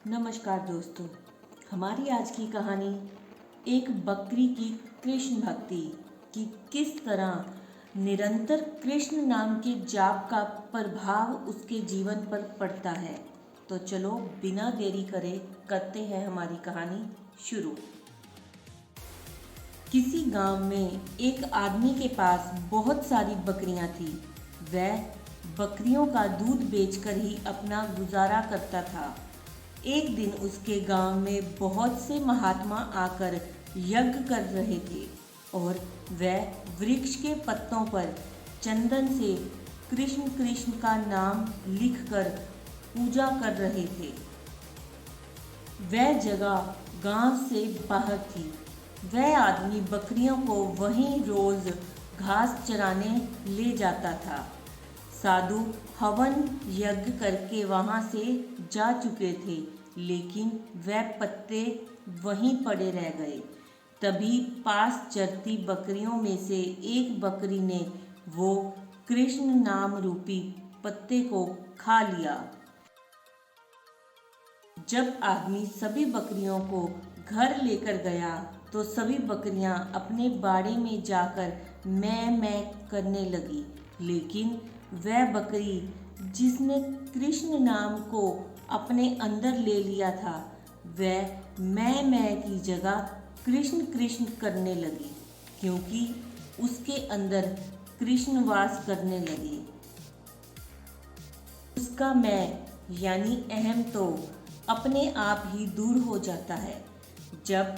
नमस्कार दोस्तों। हमारी आज की कहानी एक बकरी की कृष्ण भक्ति की किस तरह निरंतर कृष्ण नाम के जाप का प्रभाव उसके जीवन पर पड़ता है। तो चलो बिना देरी करे करते हैं हमारी कहानी शुरू। किसी गांव में एक आदमी के पास बहुत सारी बकरियां थी। वह बकरियों का दूध बेचकर ही अपना गुजारा करता था। एक दिन उसके गांव में बहुत से महात्मा आकर यज्ञ कर रहे थे और वह वृक्ष के पत्तों पर चंदन से कृष्ण कृष्ण का नाम लिखकर पूजा कर रहे थे। वह जगह गांव से बाहर थी। वह आदमी बकरियों को वहीं रोज घास चराने ले जाता था। साधु हवन यज्ञ करके वहां से जा चुके थे, लेकिन वह पत्ते वहीं पड़े रह गए। तभी पास चरती बकरियों में से एक बकरी ने वो कृष्ण नाम रूपी पत्ते को खा लिया। जब आदमी सभी बकरियों को घर लेकर गया तो सभी बकरियां अपने बाड़े में जाकर मैं करने लगी, लेकिन वह बकरी जिसने कृष्ण नाम को अपने अंदर ले लिया था, वह मैं की जगह कृष्ण कृष्ण करने लगी, क्योंकि उसके अंदर कृष्ण वास करने लगे। उसका मैं यानी अहम तो अपने आप ही दूर हो जाता है। जब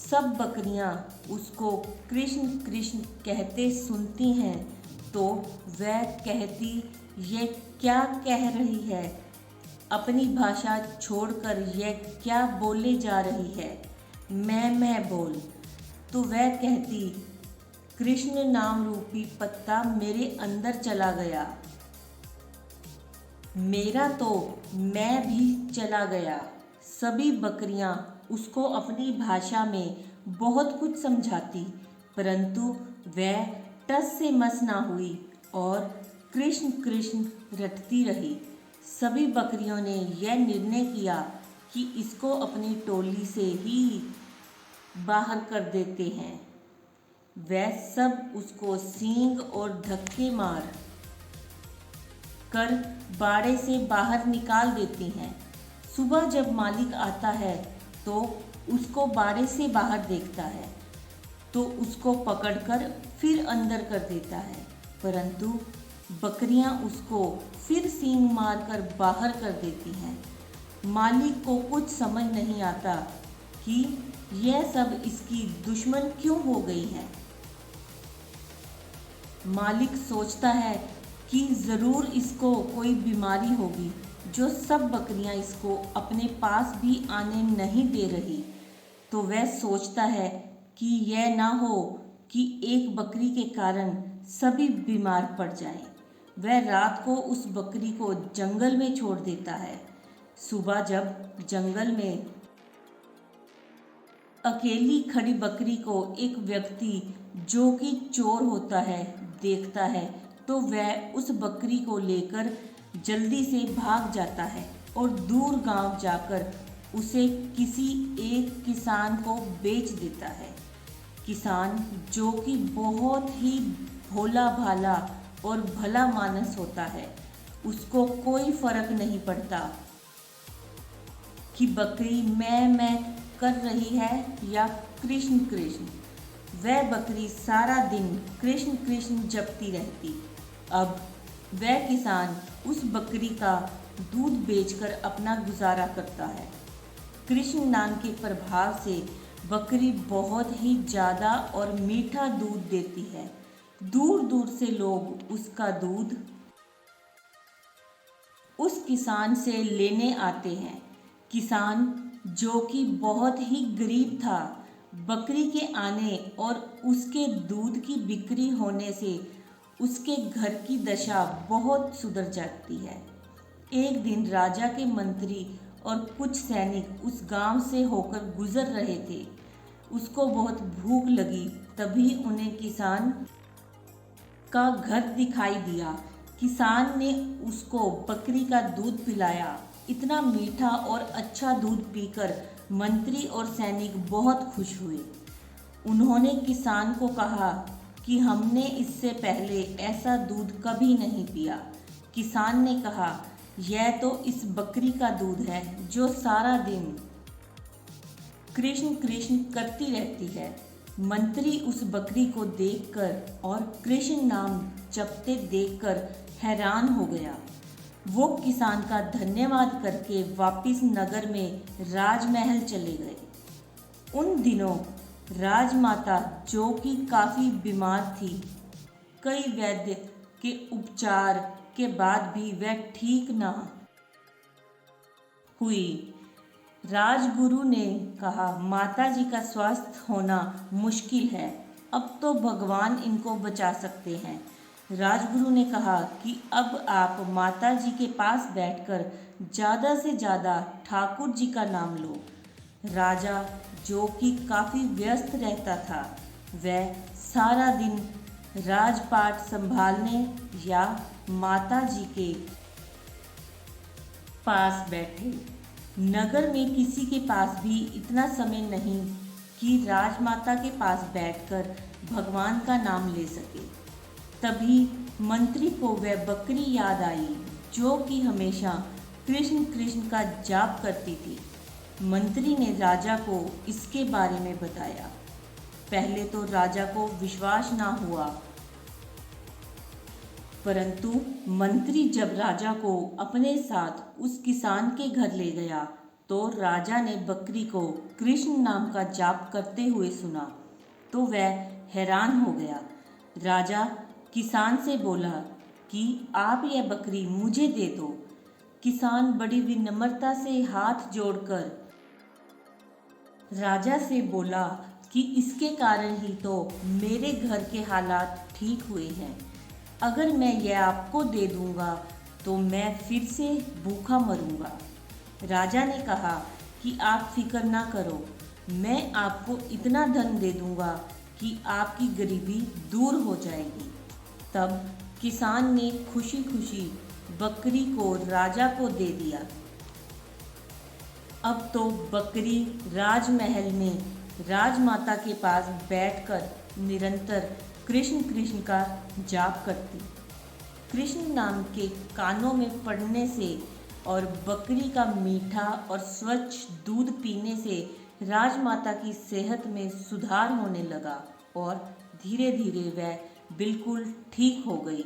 सब बकरियां उसको कृष्ण कृष्ण कहते सुनती हैं तो वह कहती, ये क्या कह रही है? अपनी भाषा छोड़कर यह क्या बोले जा रही है? मैं बोल। तो वह कहती, कृष्ण नाम रूपी पत्ता मेरे अंदर चला गया, मेरा तो मैं भी चला गया। सभी बकरियां उसको अपनी भाषा में बहुत कुछ समझाती, परंतु वह टस से मस ना हुई और कृष्ण कृष्ण रटती रही। सभी बकरियों ने यह निर्णय किया कि इसको अपनी टोली से ही बाहर कर देते हैं। वह सब उसको सींग और धक्के मार कर बाड़े से बाहर निकाल देती हैं। सुबह जब मालिक आता है तो उसको बाड़े से बाहर देखता है तो उसको पकड़कर फिर अंदर कर देता है, परंतु बकरियां उसको फिर सींग मारकर बाहर कर देती हैं। मालिक को कुछ समझ नहीं आता कि यह सब इसकी दुश्मन क्यों हो गई है। मालिक सोचता है कि ज़रूर इसको कोई बीमारी होगी जो सब बकरियां इसको अपने पास भी आने नहीं दे रही। तो वह सोचता है कि यह ना हो कि एक बकरी के कारण सभी बीमार पड़ जाएं। वह रात को उस बकरी को जंगल में छोड़ देता है। सुबह जब जंगल में अकेली खड़ी बकरी को एक व्यक्ति जो कि चोर होता है देखता है तो वह उस बकरी को लेकर जल्दी से भाग जाता है और दूर गांव जाकर उसे किसी एक किसान को बेच देता है। किसान जो कि बहुत ही भोला भाला और भला मानस होता है, उसको कोई फर्क नहीं पड़ता कि बकरी मैं कर रही है या कृष्ण कृष्ण। वह बकरी सारा दिन कृष्ण कृष्ण जपती रहती। अब वह किसान उस बकरी का दूध बेचकर अपना गुजारा करता है। कृष्ण नाम के प्रभाव से बकरी बहुत ही ज़्यादा और मीठा दूध देती है। दूर दूर से लोग उसका दूध उस किसान से लेने आते हैं। किसान जो कि बहुत ही गरीब था, बकरी के आने और उसके दूध की बिक्री होने से उसके घर की दशा बहुत सुधर जाती है। एक दिन राजा के मंत्री और कुछ सैनिक उस गांव से होकर गुजर रहे थे। उसको बहुत भूख लगी, तभी उन्हें किसान का घर दिखाई दिया। किसान ने उसको बकरी का दूध पिलाया इतना मीठा और अच्छा दूध पीकर मंत्री और सैनिक बहुत खुश हुए। उन्होंने किसान को कहा कि हमने इससे पहले ऐसा दूध कभी नहीं पिया। किसान ने कहा, यह तो इस बकरी का दूध है जो सारा दिन कृष्ण कृष्ण करती रहती है। मंत्री उस बकरी को देखकर और कृष्ण नाम जपते देखकर हैरान हो गया। वो किसान का धन्यवाद करके वापिस नगर में राजमहल चले गए। उन दिनों राजमाता, जो कि काफ़ी बीमार थी, कई वैद्य के उपचार के बाद भी वह ठीक न हुई। राजगुरु ने कहा, माता जी का स्वास्थ्य होना मुश्किल है, अब तो भगवान इनको बचा सकते हैं। राजगुरु ने कहा कि अब आप माता जी के पास बैठकर ज़्यादा से ज़्यादा ठाकुर जी का नाम लो। राजा, जो कि काफ़ी व्यस्त रहता था, वह सारा दिन राजपाट संभालने या माता जी के पास बैठे। नगर में किसी के पास भी इतना समय नहीं कि राजमाता के पास बैठकर भगवान का नाम ले सके। तभी मंत्री को वह बकरी याद आई जो कि हमेशा कृष्ण कृष्ण का जाप करती थी। मंत्री ने राजा को इसके बारे में बताया। पहले तो राजा को विश्वास ना हुआ, परंतु मंत्री जब राजा को अपने साथ उस किसान के घर ले गया तो राजा ने बकरी को कृष्ण नाम का जाप करते हुए सुना तो वह हैरान हो गया। राजा किसान से बोला कि आप यह बकरी मुझे दे दो। किसान बड़ी विनम्रता से हाथ जोड़कर राजा से बोला कि इसके कारण ही तो मेरे घर के हालात ठीक हुए हैं। अगर मैं यह आपको दे दूंगा तो मैं फिर से भूखा मरूंगा। राजा ने कहा कि आप फिक्र ना करो, मैं आपको इतना धन दे दूंगा कि आपकी गरीबी दूर हो जाएगी। तब किसान ने खुशी खुशी बकरी को राजा को दे दिया। अब तो बकरी राजमहल में राजमाता के पास बैठकर निरंतर कृष्ण कृष्ण का जाप करती। कृष्ण नाम के कानों में पड़ने से और बकरी का मीठा और स्वच्छ दूध पीने से राजमाता की सेहत में सुधार होने लगा और धीरे धीरे वह बिल्कुल ठीक हो गई।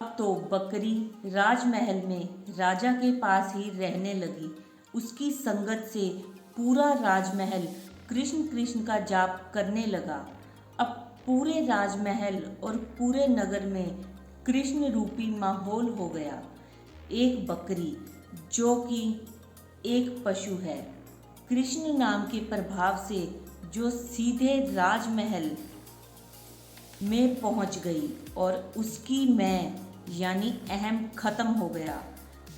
अब तो बकरी राजमहल में राजा के पास ही रहने लगी। उसकी संगत से पूरा राजमहल कृष्ण कृष्ण का जाप करने लगा। अब पूरे राजमहल और पूरे नगर में कृष्ण रूपी माहौल हो गया। एक बकरी, जो कि एक पशु है, कृष्ण नाम के प्रभाव से जो सीधे राजमहल में पहुंच गई और उसकी मैं यानी अहम खत्म हो गया।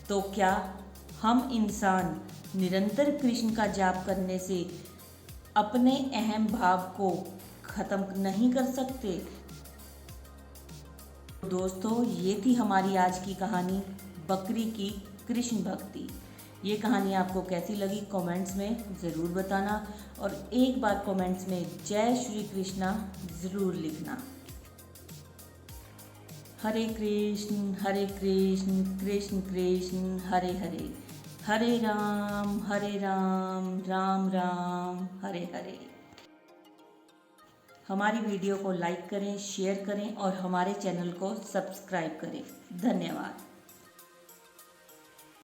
तो क्या हम इंसान निरंतर कृष्ण का जाप करने से अपने अहम भाव को खत्म नहीं कर सकते? दोस्तों, ये थी हमारी आज की कहानी, बकरी की कृष्ण भक्ति। ये कहानी आपको कैसी लगी कमेंट्स में ज़रूर बताना और एक बार कमेंट्स में जय श्री कृष्णा ज़रूर लिखना। हरे कृष्ण कृष्ण कृष्ण हरे हरे, हरे राम राम राम हरे हरे। हमारी वीडियो को लाइक करें, शेयर करें और हमारे चैनल को सब्सक्राइब करें। धन्यवाद।